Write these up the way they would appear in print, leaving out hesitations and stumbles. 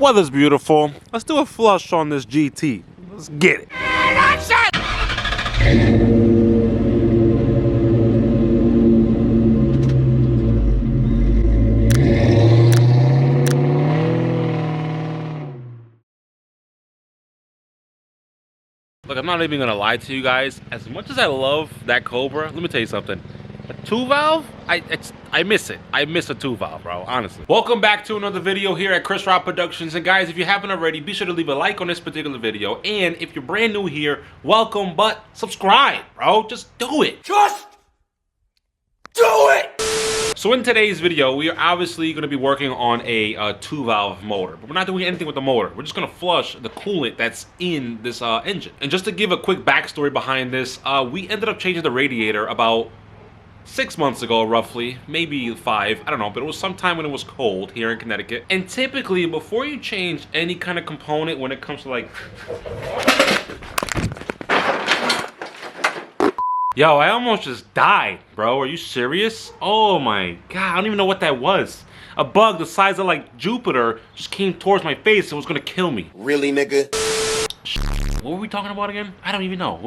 Weather's beautiful. Let's do a flush on this GT. Let's get it. Look, I'm not even gonna lie to you guys. As much as I love that Cobra, let me tell you something. A 2-valve? I miss it. I miss a 2-valve, bro, honestly. Welcome back to another video here at chrisrodproductions. And guys, if you haven't already, be sure to leave a like on this particular video. And if you're brand new here, welcome, but subscribe, bro. Just do it. Just do it! So in today's video, we are obviously going to be working on a 2-valve motor, but we're not doing anything with the motor. We're just going to flush the coolant that's in this engine. And just to give a quick backstory behind this, we ended up changing the radiator about 6 months ago, roughly, maybe 5, I don't know, but it was sometime when it was cold here in Connecticut. And typically, before you change any kind of component when it comes to like... Yo, I almost just died, bro. Are you serious? Oh my God, I don't even know what that was. A bug the size of like Jupiter just came towards my face and was gonna kill me. Really, nigga? What were we talking about again? I don't even know.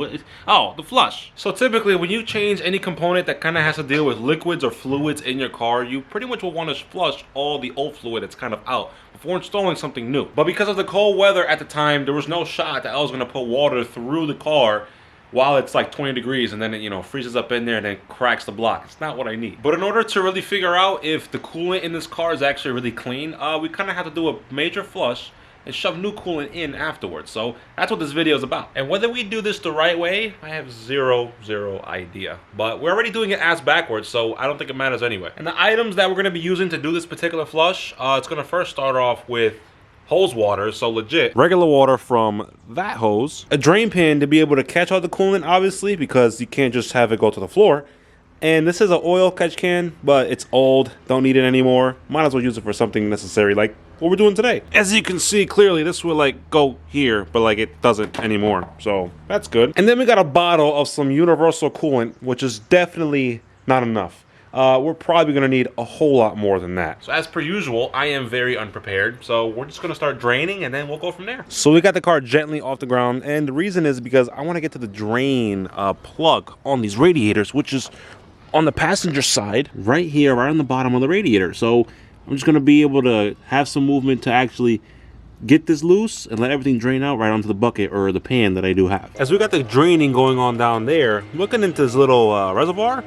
Oh, the flush. So typically when you change any component that kind of has to deal with liquids or fluids in your car, you pretty much will want to flush all the old fluid that's kind of out before installing something new. But because of the cold weather at the time, there was no shot that I was going to put water through the car while it's like 20 degrees and then it, you know, freezes up in there and then cracks the block. It's not what I need. But in order to really figure out if the coolant in this car is actually really clean, we kind of have to do a major flush and shove new coolant in afterwards. So that's what this video is about. And whether we do this the right way, I have zero idea. But we're already doing it ass backwards, so I don't think it matters anyway. And the items that we're gonna be using to do this particular flush, it's gonna first start off with hose water, so legit regular water from that hose, a drain pan to be able to catch all the coolant, obviously, because you can't just have it go to the floor. And this is an oil catch can, but it's old, don't need it anymore. Might as well use it for something necessary like what we're doing today. As you can see clearly, this will like go here, but like it doesn't anymore, so that's good. And then we got a bottle of some universal coolant, which is definitely not enough. We're probably gonna need a whole lot more than that. So as per usual, I am very unprepared, so we're just gonna start draining and then we'll go from there. So we got the car gently off the ground, and the reason is because I want to get to the drain plug on these radiators, which is on the passenger side right here, right on the bottom of the radiator. So I'm just gonna be able to have some movement to actually get this loose and let everything drain out right onto the bucket or the pan that I do have. As we got the draining going on down there, looking into this little reservoir,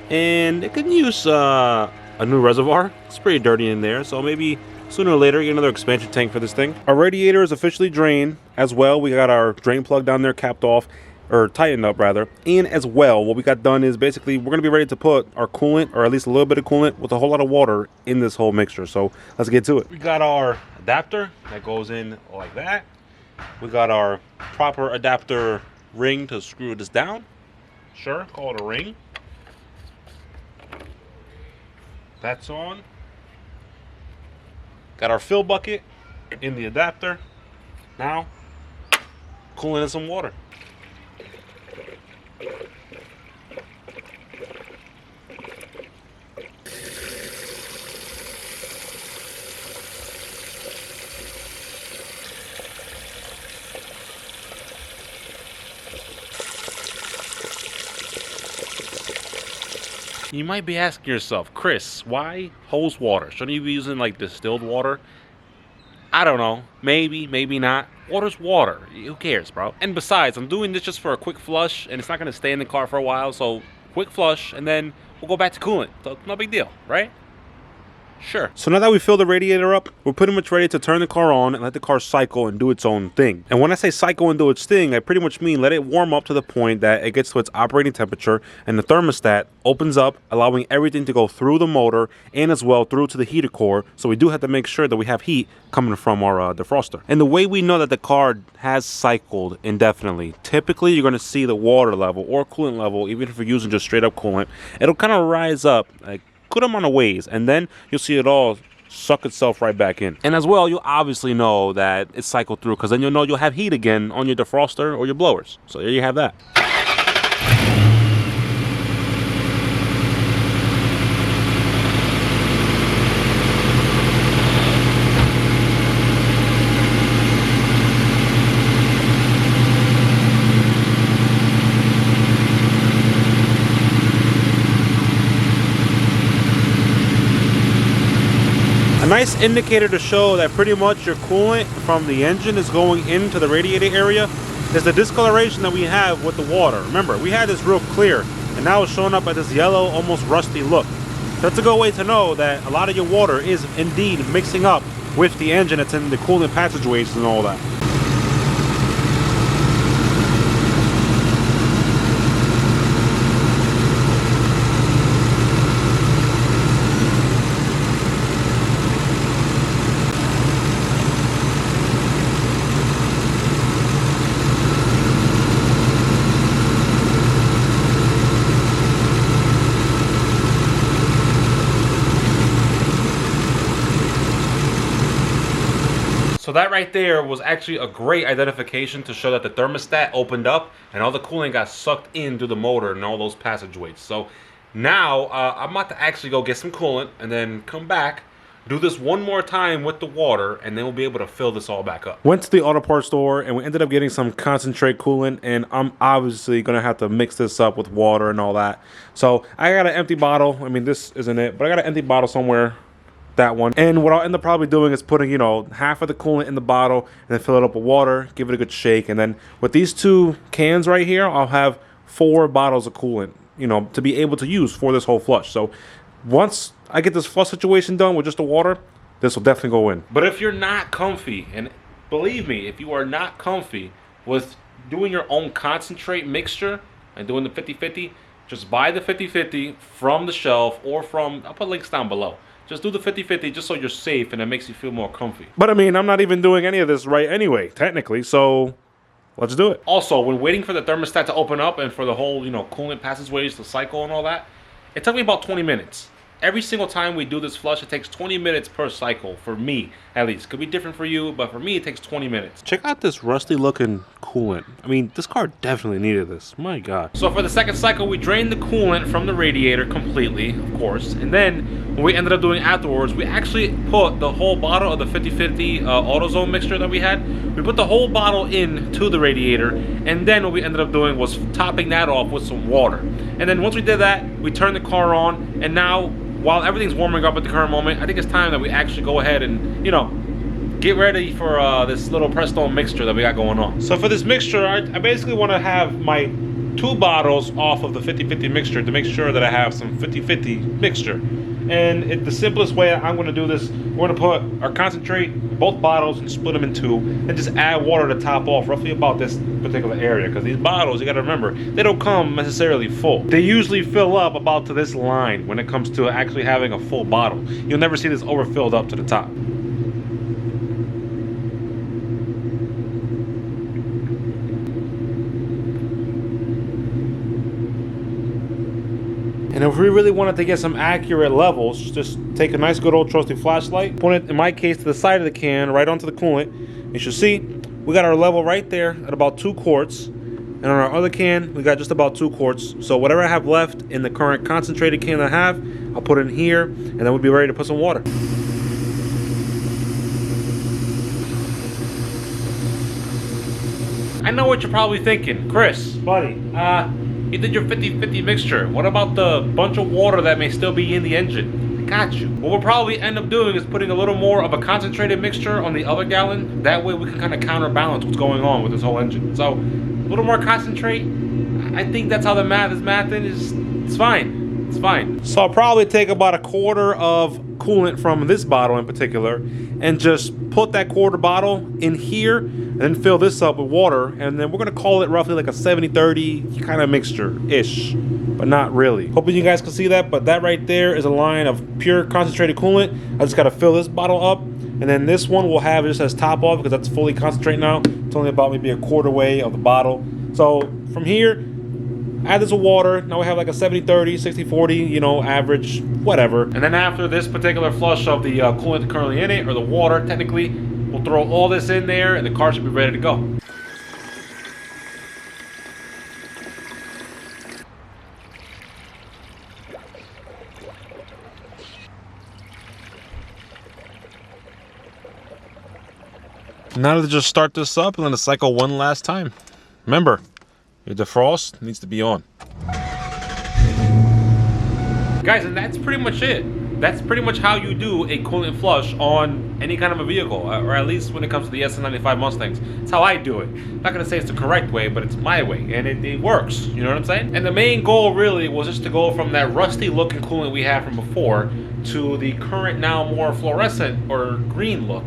and it could use a new reservoir. It's pretty dirty in there, so maybe sooner or later get another expansion tank for this thing. Our radiator is officially drained as well. We got our drain plug down there capped off, or tightened up rather. And as well, what we got done is basically we're gonna be ready to put our coolant, or at least a little bit of coolant with a whole lot of water in this whole mixture. So let's get to it. We got our adapter that goes in like that. We got our proper adapter ring to screw this down. Sure, call it a ring. That's on. Got our fill bucket in the adapter. Now, coolant in some water. You might be asking yourself, Chris, why hose water? Shouldn't you be using like distilled water? I don't know. Maybe, maybe not. Water's water. Who cares, bro? And besides, I'm doing this just for a quick flush, and it's not going to stay in the car for a while, so quick flush, and then we'll go back to coolant. So no big deal, right? Sure. So now that we filled the radiator up, we're pretty much ready to turn the car on and let the car cycle and do its own thing. And when I say cycle and do its thing, I pretty much mean let it warm up to the point that it gets to its operating temperature and the thermostat opens up, allowing everything to go through the motor and as well through to the heater core. So we do have to make sure that we have heat coming from our defroster. And the way we know that the car has cycled indefinitely, typically you're going to see the water level or coolant level, even if you're using just straight up coolant, it'll kind of rise up like good amount of ways, and then you'll see it all suck itself right back in. And as well, you'll obviously know that it's cycled through, because then you'll know you'll have heat again on your defroster or your blowers. So there you have that. A nice indicator to show that pretty much your coolant from the engine is going into the radiator area is the discoloration that we have with the water. Remember, we had this real clear, and now it's showing up at this yellow, almost rusty look. That's a good way to know that a lot of your water is indeed mixing up with the engine that's in the coolant passageways and all that. So that right there was actually a great identification to show that the thermostat opened up and all the coolant got sucked into the motor and all those passageways. So now I'm about to actually go get some coolant and then come back, do this one more time with the water, and then we'll be able to fill this all back up. Went to the auto parts store and we ended up getting some concentrate coolant, and I'm obviously gonna have to mix this up with water and all that. So I got an empty bottle. I mean, this isn't it, but I got an empty bottle somewhere. That one. And what I'll end up probably doing is putting, you know, half of the coolant in the bottle and then fill it up with water, give it a good shake, and then with these two cans right here, I'll have 4 bottles of coolant, you know, to be able to use for this whole flush. So once I get this flush situation done with just the water, this will definitely go in. But if you're not comfy, and believe me, if you are not comfy with doing your own concentrate mixture and doing the 50-50, just buy the 50-50 from the shelf or from, I'll put links down below. Just do the 50-50 just so you're safe and it makes you feel more comfy. But I mean, I'm not even doing any of this right anyway, technically, so let's do it. Also, when waiting for the thermostat to open up and for the whole, you know, coolant passageways to cycle and all that, it took me about 20 minutes. Every single time we do this flush, it takes 20 minutes per cycle, for me at least. Could be different for you, but for me it takes 20 minutes. Check out this rusty looking coolant. I mean, this car definitely needed this, my god. So for the second cycle, we drained the coolant from the radiator completely, of course, and then what we ended up doing afterwards, we actually put the whole bottle of the 50-50 AutoZone mixture that we had, we put the whole bottle into the radiator, and then what we ended up doing was topping that off with some water. And then once we did that, we turned the car on, and now while everything's warming up at the current moment, I think it's time that we actually go ahead and, you know, get ready for this little Presto mixture that we got going on. So for this mixture, I basically want to have my 2 bottles off of the 50-50 mixture to make sure that I have some 50-50 mixture. And the simplest way I'm going to do this, we're going to put our concentrate in both bottles and split them in 2, and just add water to top off roughly about this particular area. Because these bottles, you got to remember, they don't come necessarily full. They usually fill up about to this line when it comes to actually having a full bottle. You'll never see this overfilled up to the top. And if we really wanted to get some accurate levels, just take a nice good old trusty flashlight, point it, in my case, to the side of the can, right onto the coolant. You should see, we got our level right there at about 2 quarts. And on our other can, we got just about 2 quarts. So whatever I have left in the current concentrated can I have, I'll put it in here, and then we'll be ready to put some water. I know what you're probably thinking. Chris, buddy, you did your 50-50 mixture. What about the bunch of water that may still be in the engine? I got you. What we'll probably end up doing is putting a little more of a concentrated mixture on the other gallon. That way we can kind of counterbalance what's going on with this whole engine. So, a little more concentrate. I think that's how the math is mathing. It's fine. It's fine. So I'll probably take about a quarter of coolant from this bottle in particular and just put that quarter bottle in here and then fill this up with water, and then we're gonna call it roughly like a 70-30 kind of mixture-ish, but not really. Hoping you guys can see that, but that right there is a line of pure concentrated coolant. I just gotta fill this bottle up, and then this one we'll have just as top off because that's fully concentrate now. It's only about maybe a quarter way of the bottle. So from here, add this with water. Now we have like a 70-30, 60-40, you know, average, whatever. And then after this particular flush of the coolant currently in it, or the water technically, we'll throw all this in there and the car should be ready to go. Now to just start this up and then to cycle one last time. Remember, your defrost needs to be on. Guys, and that's pretty much it. that's pretty much how you do a coolant flush on any kind of a vehicle, or at least when it comes to the SN95 Mustangs. That's how I do it. I'm not gonna say it's the correct way, but it's my way, and it works. You know what I'm saying? And the main goal really was just to go from that rusty looking coolant we had from before to the current, now more fluorescent or green look.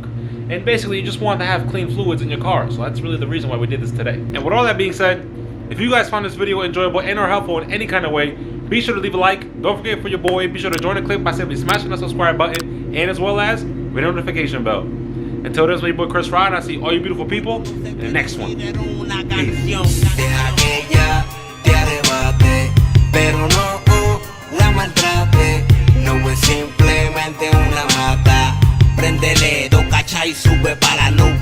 And basically, you just want to have clean fluids in your car. So that's really the reason why we did this today. And with all that being said, if you guys found this video enjoyable and or helpful in any kind of way, be sure to leave a like. Don't forget, for your boy, be sure to join the clip by simply smashing the subscribe button, and as well as the notification bell. Until then, it's my boy Chris Rod, and I see all you beautiful people in the next one. Peace. Prendele, do cacha y sube para la nube.